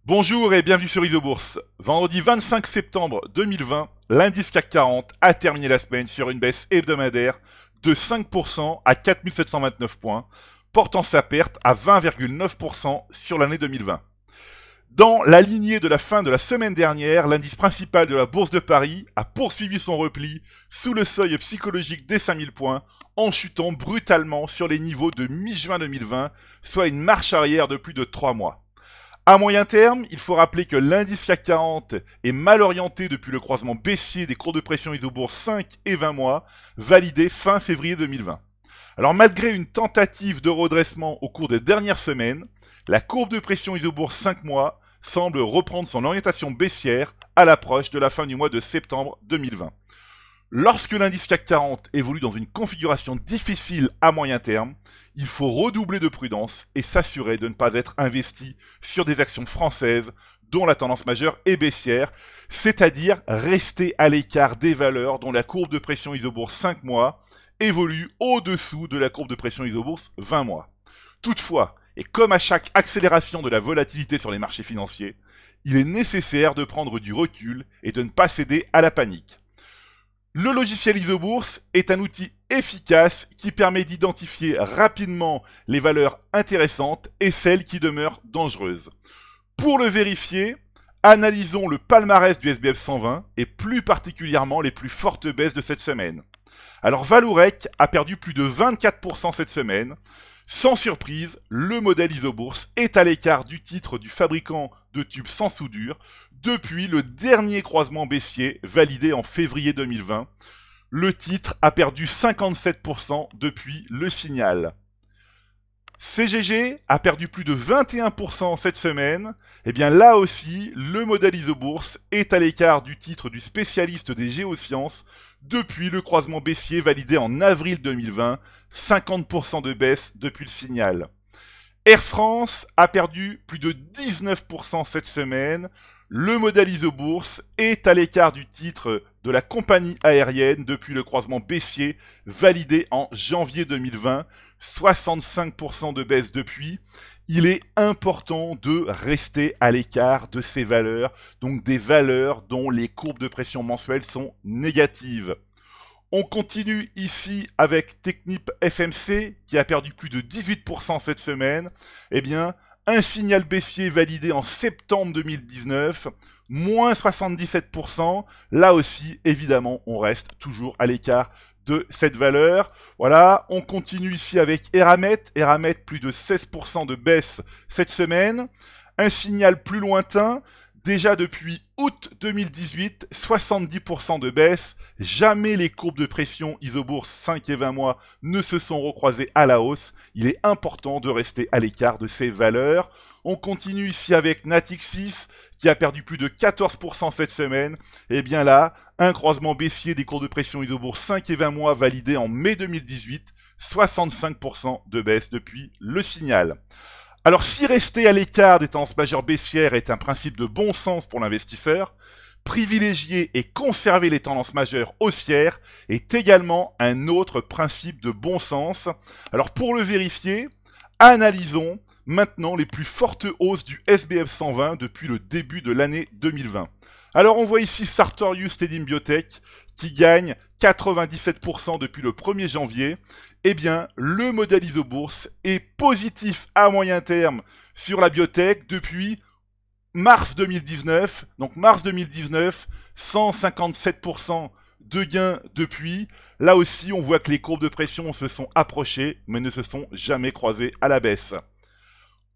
Bonjour et bienvenue sur Isobourse. Vendredi 25 septembre 2020, l'indice CAC 40 a terminé la semaine sur une baisse hebdomadaire de 5% à 4729 points, portant sa perte à 20,9% sur l'année 2020. Dans la lignée de la fin de la semaine dernière, l'indice principal de la Bourse de Paris a poursuivi son repli sous le seuil psychologique des 5000 points en chutant brutalement sur les niveaux de mi-juin 2020, soit une marche arrière de plus de 3 mois. À moyen terme, il faut rappeler que l'indice CAC 40 est mal orienté depuis le croisement baissier des cours de pression Isobourse 5 et 20 mois, validé fin février 2020. Alors malgré une tentative de redressement au cours des dernières semaines, la courbe de pression Isobourse 5 mois semble reprendre son orientation baissière à l'approche de la fin du mois de septembre 2020. Lorsque l'indice CAC 40 évolue dans une configuration difficile à moyen terme, il faut redoubler de prudence et s'assurer de ne pas être investi sur des actions françaises dont la tendance majeure est baissière, c'est-à-dire rester à l'écart des valeurs dont la courbe de pression Isobourse 5 mois évolue au-dessous de la courbe de pression Isobourse 20 mois. Toutefois, et comme à chaque accélération de la volatilité sur les marchés financiers, il est nécessaire de prendre du recul et de ne pas céder à la panique. Le logiciel Isobourse est un outil efficace qui permet d'identifier rapidement les valeurs intéressantes et celles qui demeurent dangereuses. Pour le vérifier, analysons le palmarès du SBF 120 et plus particulièrement les plus fortes baisses de cette semaine. Alors Vallourec a perdu plus de 24% cette semaine. Sans surprise, le modèle Isobourse est à l'écart du titre du fabricant de tubes sans soudure depuis le dernier croisement baissier validé en février 2020. Le titre a perdu 57% depuis le signal. CGG a perdu plus de 21% cette semaine. Et bien là aussi, le modèle Isobourse est à l'écart du titre du spécialiste des géosciences depuis le croisement baissier validé en avril 2020, 50% de baisse depuis le signal. Air France a perdu plus de 19% cette semaine. Le modèle Isobourse est à l'écart du titre de la compagnie aérienne depuis le croisement baissier validé en janvier 2020, 65% de baisse depuis. Il est important de rester à l'écart de ces valeurs, donc des valeurs dont les courbes de pression mensuelles sont négatives. On continue ici avec Technip FMC qui a perdu plus de 18% cette semaine. Eh bien, un signal baissier validé en septembre 2019, moins 77%. Là aussi, évidemment, on reste toujours à l'écart de cette valeur. Voilà, on continue ici avec Eramet. Eramet, plus de 16% de baisse cette semaine. Un signal plus lointain. Déjà depuis août 2018, 70% de baisse. Jamais les courbes de pression Isobourse 5 et 20 mois ne se sont recroisées à la hausse. Il est important de rester à l'écart de ces valeurs. On continue ici avec Natixis qui a perdu plus de 14% cette semaine. Et bien là, un croisement baissier des courbes de pression Isobourse 5 et 20 mois validé en mai 2018. 65% de baisse depuis le signal. Alors si rester à l'écart des tendances majeures baissières est un principe de bon sens pour l'investisseur, privilégier et conserver les tendances majeures haussières est également un autre principe de bon sens. Alors pour le vérifier, analysons maintenant les plus fortes hausses du SBF 120 depuis le début de l'année 2020. Alors on voit ici Sartorius Tedim Biotech qui gagne 97% depuis le 1er janvier. Eh bien, le modèle Isobourse est positif à moyen terme sur la biotech depuis mars 2019. Donc mars 2019, 157% de gains depuis. Là aussi, on voit que les courbes de pression se sont approchées, mais ne se sont jamais croisées à la baisse.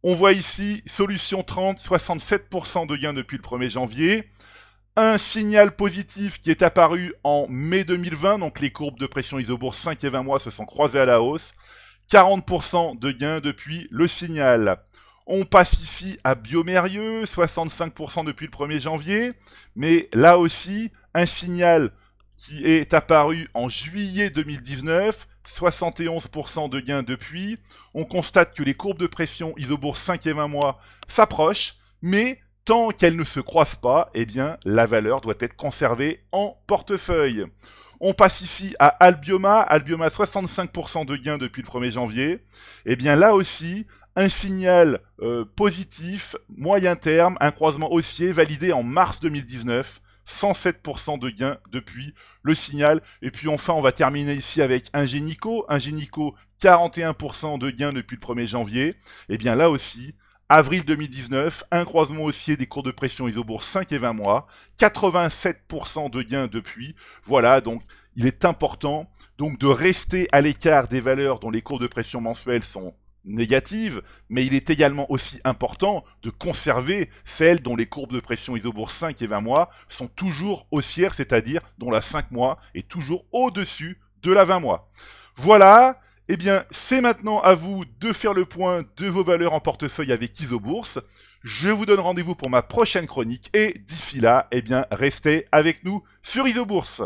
On voit ici Solution 30, 67% de gains depuis le 1er janvier. Un signal positif qui est apparu en mai 2020, donc les courbes de pression Isobourse 5 et 20 mois se sont croisées à la hausse. 40% de gains depuis le signal. On passe ici à Biomérieux, 65% depuis le 1er janvier, mais là aussi, un signal qui est apparu en juillet 2019, 71% de gains depuis. On constate que les courbes de pression Isobourse 5 et 20 mois s'approchent, mais tant qu'elles ne se croisent pas, eh bien, la valeur doit être conservée en portefeuille. On passe ici à Albioma. Albioma, 65% de gains depuis le 1er janvier. Eh bien, là aussi, un signal positif, moyen terme, un croisement haussier validé en mars 2019, 107% de gain depuis le signal. Et puis enfin, on va terminer ici avec Ingenico, 41% de gain depuis le 1er janvier. Et bien là aussi, avril 2019, un croisement haussier des cours de pression isobourse 5 et 20 mois, 87% de gains depuis. Voilà, donc il est important donc de rester à l'écart des valeurs dont les courbes de pression mensuelles sont négatives, mais il est également aussi important de conserver celles dont les courbes de pression isobourse 5 et 20 mois sont toujours haussières, c'est-à-dire dont la 5 mois est toujours au-dessus de la 20 mois. Voilà, eh bien c'est maintenant à vous de faire le point de vos valeurs en portefeuille avec Isobourse. Je vous donne rendez-vous pour ma prochaine chronique et d'ici là, eh bien restez avec nous sur Isobourse.